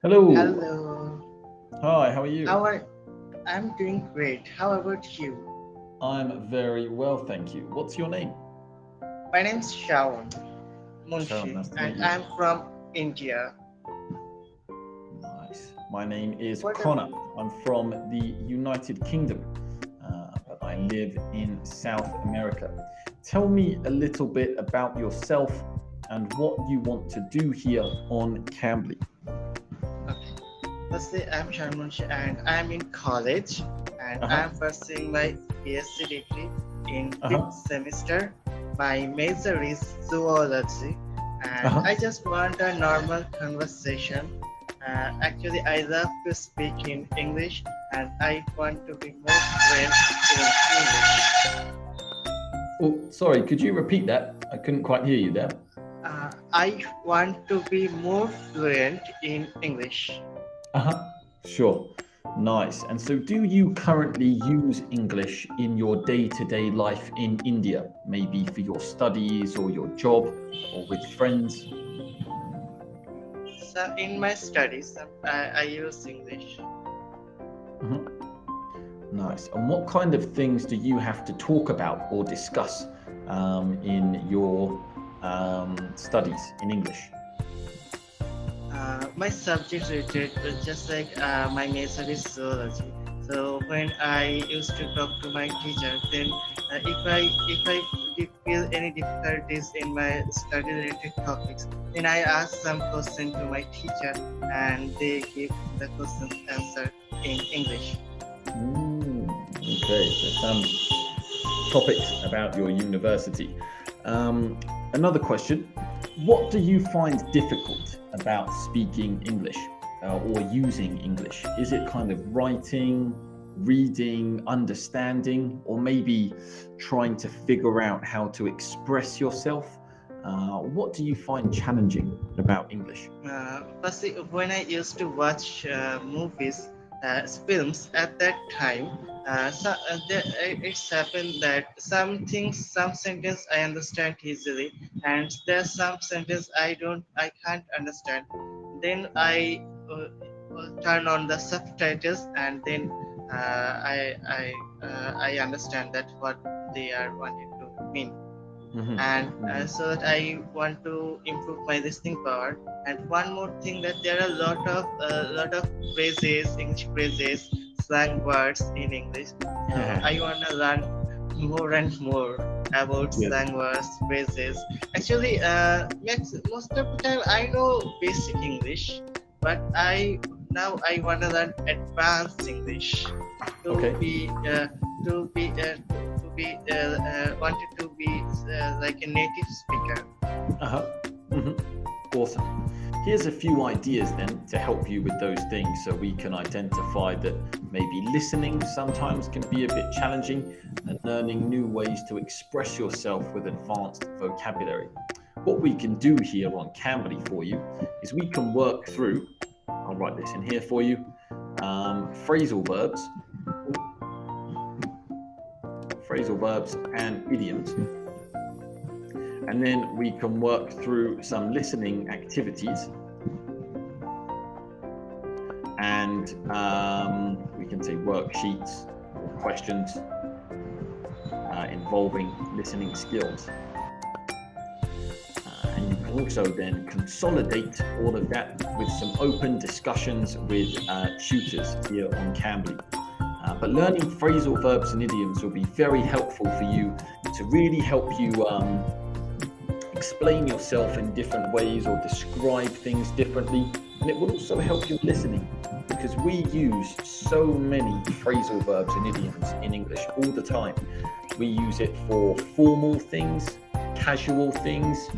Hello. Hello. Hi, how are you? How are I'm doing great. How about you? I'm very well, thank you. What's your name? My name's Shawan Sharon, Munshi nice to meet and you. I'm from India. Nice. My name is What a Connor. I'm from the United Kingdom, but I live in South America. Tell me a little bit about yourself and what you want to do here on Cambly. okay. Firstly, I'm Shawan Munshi and I'm in college and Uh-huh. I'm pursuing my BSc degree in fifth Uh-huh. semester. My major is zoology and Uh-huh. I just want a normal conversation. Actually, I love to speak in English and I want to be more fluent in English. Oh, sorry, could you repeat that? I couldn't quite hear you there. I want to be more fluent in English. Uh-huh. Sure. Nice. And so, do you currently use English in your day-to-day life in India? Maybe for your studies or your job or with friends? So in my studies, I use English. Mhm. Nice. And what kind of things do you have to talk about or discuss in your studies in English? My subject related was just like my major is zoology. So when I used to talk to my teacher, then if I feel any difficulties in my study related topics, then I ask some question to my teacher, and they give the questions answer in English. Okay, so some topics about your university. Um, Another question: what do you find difficult about speaking English or using English? Is it kind of writing, reading, understanding, or maybe trying to figure out how to express yourself? What do you find challenging about English? Firstly, when I used to watch movies, films at that time, it's happened that some things, some sentence I understand easily, and there's some sentence I can't understand. Then I will turn on the subtitles, and then I understand that what they are wanted to mean, and so that I want to improve my listening power. And one more thing, that there are a lot of phrases, English phrases, slang words in English. So I want to learn more and more about Yes. slang words, phrases. Actually, most of the time I know basic English, but I want to learn advanced English to Okay. be to be wanted to be like a native speaker. Uh-huh. hmm Awesome. Here's a few ideas then to help you with those things so we can identify that maybe listening sometimes can be a bit challenging and learning new ways to express yourself with advanced vocabulary. What we can do here on Cambly for you is we can work through, I'll write this in here for you, phrasal verbs, and idioms. And then we can work through some listening activities and we can say worksheets or questions involving listening skills. And you can also then consolidate all of that with some open discussions with tutors here on Cambly. But learning phrasal verbs and idioms will be very helpful for you to really help you explain yourself in different ways or describe things differently. And it will also help your listening because we use so many phrasal verbs and idioms in English all the time. We use it for formal things, casual things,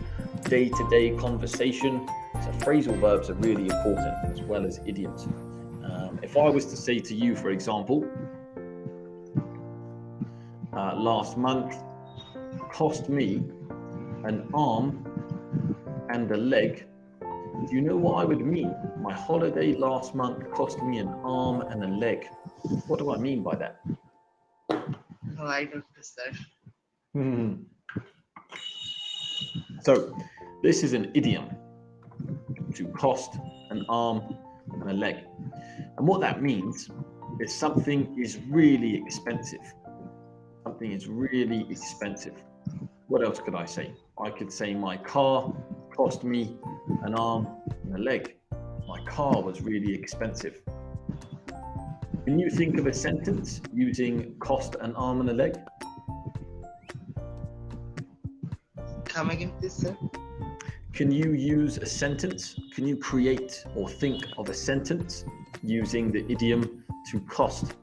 day-to-day conversation. So phrasal verbs are really important as well as idioms. If I was to say to you, for example, last month cost me an arm and a leg, do you know what I would mean? My holiday last month cost me an arm and a leg. What do I mean by that? No, I don't understand. Hmm. So, this is an idiom: to cost an arm and a leg. And what that means is something is really expensive. Something is really expensive. What else could I say? I could say my car cost me an arm and a leg. My car was really expensive. Can you think of a sentence using cost an arm and a leg? Come again, please, sir. Can you use a sentence? Can you create or think of a sentence using the idiom to cost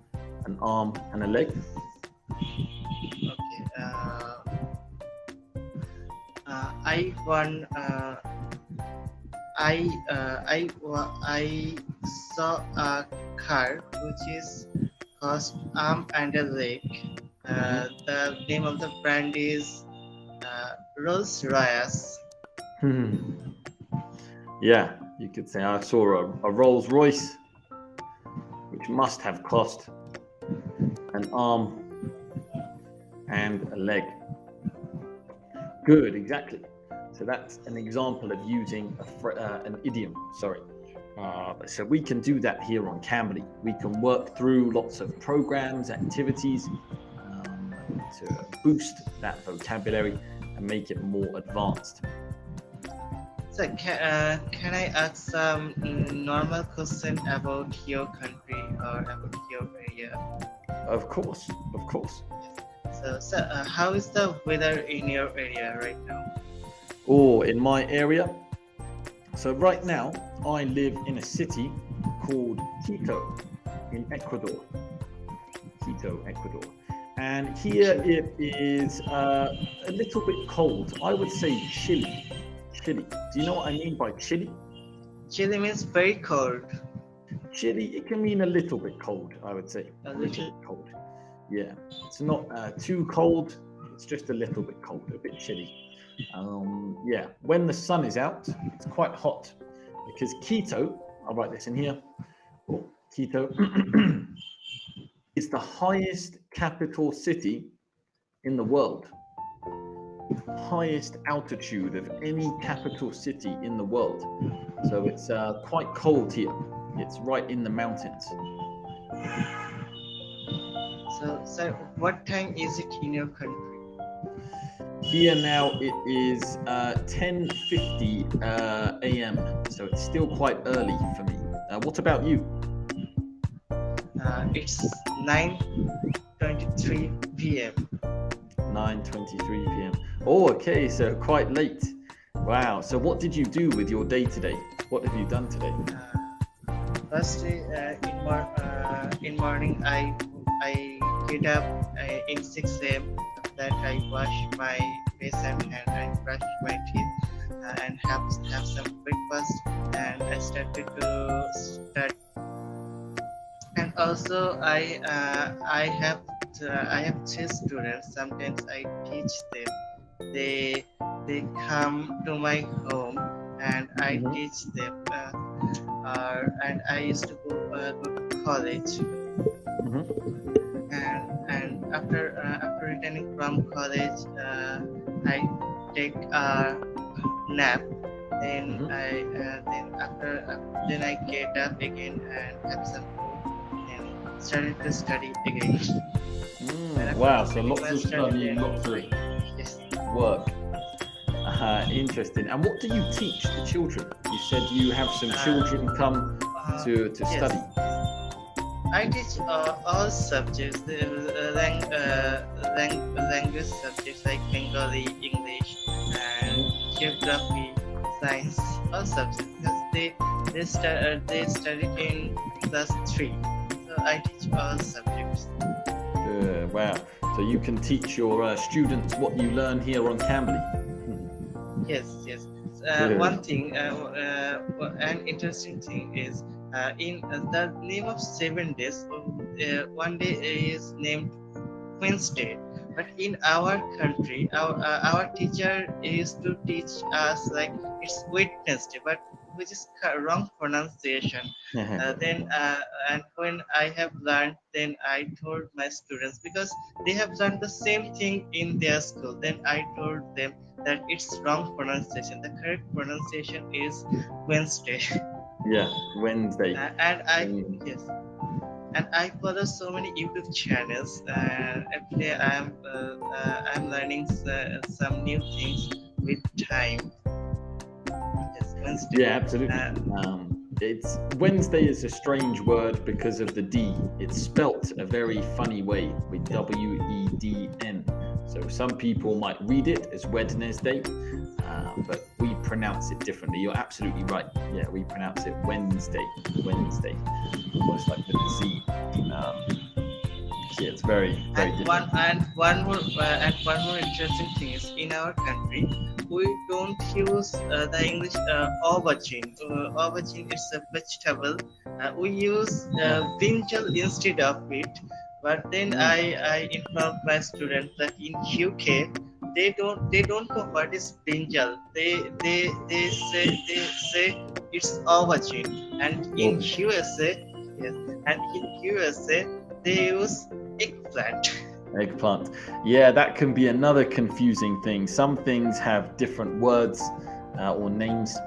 an arm and a leg? Okay. I won. I saw a car which is cost arm and a leg. The name of the brand is Rolls Royce. Yeah, you could say I saw a Rolls Royce, which must have cost an arm and a leg. Good, exactly. So that's an example of using an idiom. Sorry. So we can do that here on Cambly. We can work through lots of programs, activities to boost that vocabulary and make it more advanced. So can I ask some normal question about your country or about your area? Of course, of course. So how is the weather in your area right now? Oh, in my area. So right now, I live in a city called Quito in Ecuador. Quito, Ecuador. And here it is a little bit cold. I would say chilly. Chilly. Do you know what I mean by chilly? Chile means very cold. Chilly, it can mean a little bit cold, I would say. A little bit cold. Yeah, it's not too cold. It's just a little bit cold, a bit chilly. Yeah, when the sun is out, it's quite hot because Quito, I'll write this in here. Oh, Quito is the highest capital city in the world. Highest altitude of any capital city in the world. So it's quite cold here. It's right in the mountains. So what time is it in your country? Here now it is 10:50 a.m. So it's still quite early for me. What about you? It's 9:23 p.m. 9:23 p.m. Oh, okay, so quite late. Wow. So what did you do with your day today? What have you done today? Firstly, in morning I get up in 6 a.m. After that I wash my face and hand and brush my teeth and have some breakfast, and I started to study. And also I have 3 students. Sometimes I teach them. They come to my home and I teach them. And I used to go to college. And after returning from college, I take a nap. Then then I get up again and have some food and started to study again. Wow, so lots of studying, lots of work. Interesting. And what do you teach the children? You said you have some children come to study. I teach all subjects, language subjects like Bengali, English, and geography, science, all subjects. Because they studied in class 3, so I teach all subjects. Wow. So you can teach your students what you learn here on Cambly. Yes. One thing, an interesting thing is in the name of 7 days. One day is named Wednesday, but in our country, our teacher used to teach us like it's Wednesday, but which is wrong pronunciation. Then and when I have learned, then I told my students, because they have learned the same thing in their school. Then I told them that it's wrong pronunciation. The correct pronunciation is Wednesday. Yeah, Wednesday. And I Mm, yes, and I follow so many YouTube channels. Every day I'm learning some new things with time. Yes, Wednesday. yeah, absolutely. Uh, It's Wednesday is a strange word because of the D. It's spelt a very funny way with Wedn. So some people might read it as Wednesday, but we pronounce it differently. You're absolutely right. Yeah, we pronounce it Wednesday, Wednesday, almost like with the Z. So yeah, it's very, very different. and one more interesting thing is in our country we don't use the English aubergine. Aubergine is a vegetable. We use Oh. brinjal instead of it. But then Mm. I informed my students that in UK they don't know what is brinjal. They say it's aubergine, and in Aubergine. USA yes, and in USA they use eggplant. Eggplant. Yeah, that can be another confusing thing. Some things have different words or names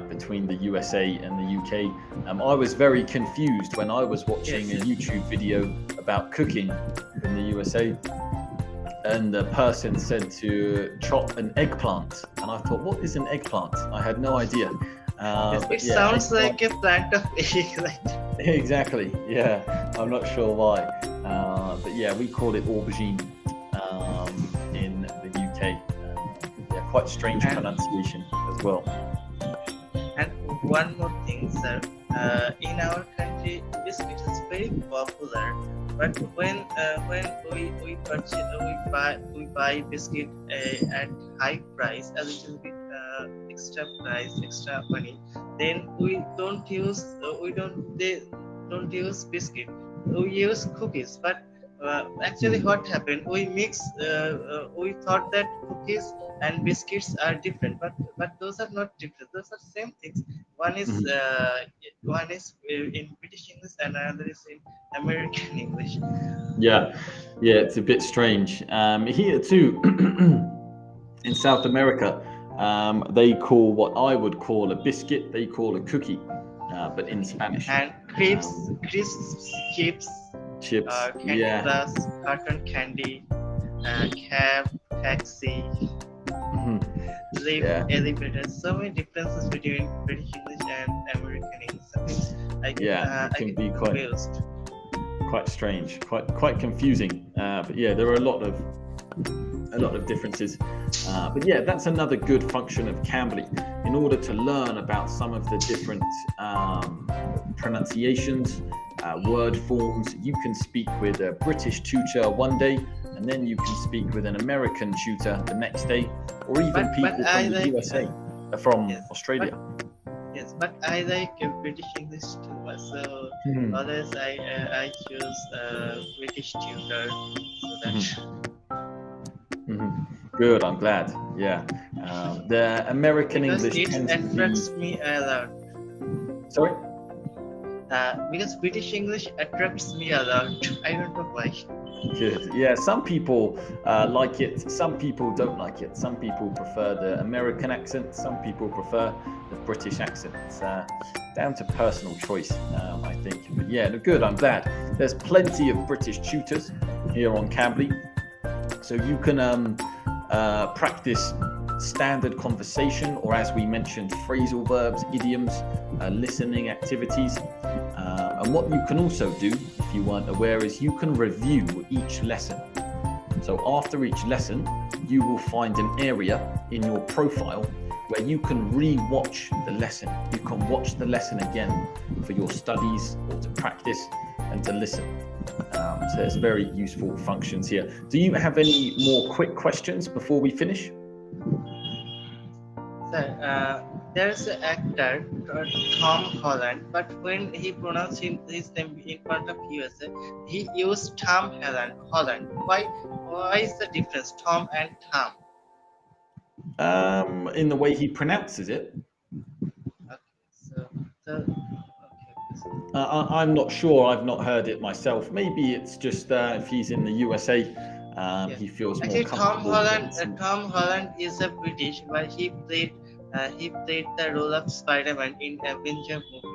between the USA and the UK. I was very confused when I was watching Yes, a YouTube video about cooking in the USA, and the person said to chop an eggplant, and I thought, what is an eggplant? I had no idea. yes. But It yeah, sounds eggplant. like a plant of egg. Like Exactly. Yeah, I'm not sure why, but yeah, we call it aubergine in the UK. Yeah, quite strange and pronunciation as well. and one more thing, sir. In our country, biscuit is very popular. But when we purchase we buy biscuit at high price, a little bit extra price, extra money, then they don't use biscuit. We use cookies. But actually, what happened? We thought that cookies and biscuits are different, but those are not different. Those are same things. One is Mhm. in British English and another is in American English. Yeah, yeah, it's a bit strange. Here too, in South America, they call what I would call a biscuit, they call a cookie, but in Okay. Spanish. And Um, crisps, chips, chips, Candy yeah. Crush, cotton candy, cab, taxi, Mhm. lift, Yeah, elevator. So many differences between British English and American English. Sometimes yeah, it I can get be confused. quite strange, quite confusing. But yeah, there are a lot of differences. But yeah, that's another good function of Cambly. In order to learn about some of the different pronunciations, word forms, you can speak with a British tutor one day, and then you can speak with an American tutor the next day, or even But people I from the like USA, from yes, but Australia. yes, but I like British English too much. So Mhm, always I choose British tutor so mhm, that. mhm. Good, I'm glad. Yeah. The American Because English it tends to be. attracts me a lot. Sorry? Because British English attracts me a lot. I don't know why. Good. Yeah, some people like it, some people don't like it. Some people prefer the American accent, some people prefer the British accent. It's down to personal choice, I think. But yeah, no, good, I'm glad. There's plenty of British tutors here on Cambly, so you can practice standard conversation, or as we mentioned, phrasal verbs, idioms, listening activities. And what you can also do, if you weren't aware, is you can review each lesson. So after each lesson, you will find an area in your profile where you can re-watch the lesson. You can watch the lesson again for your studies or to practice and to listen. So there's very useful functions here. Do you have any more quick questions before we finish? So, there's an actor Tom Holland, but when he pronounced his name in front of USA, he used Tom Holland. Holland. Why? Why is the difference, Tom and Tom? In the way he pronounces it. Okay, so okay. So, I'm not sure. I've not heard it myself. Maybe it's just if he's in the USA, yeah. he feels more Actually, comfortable. Tom Holland is a British, but he played He played the role of Spider-Man in Avenger movie.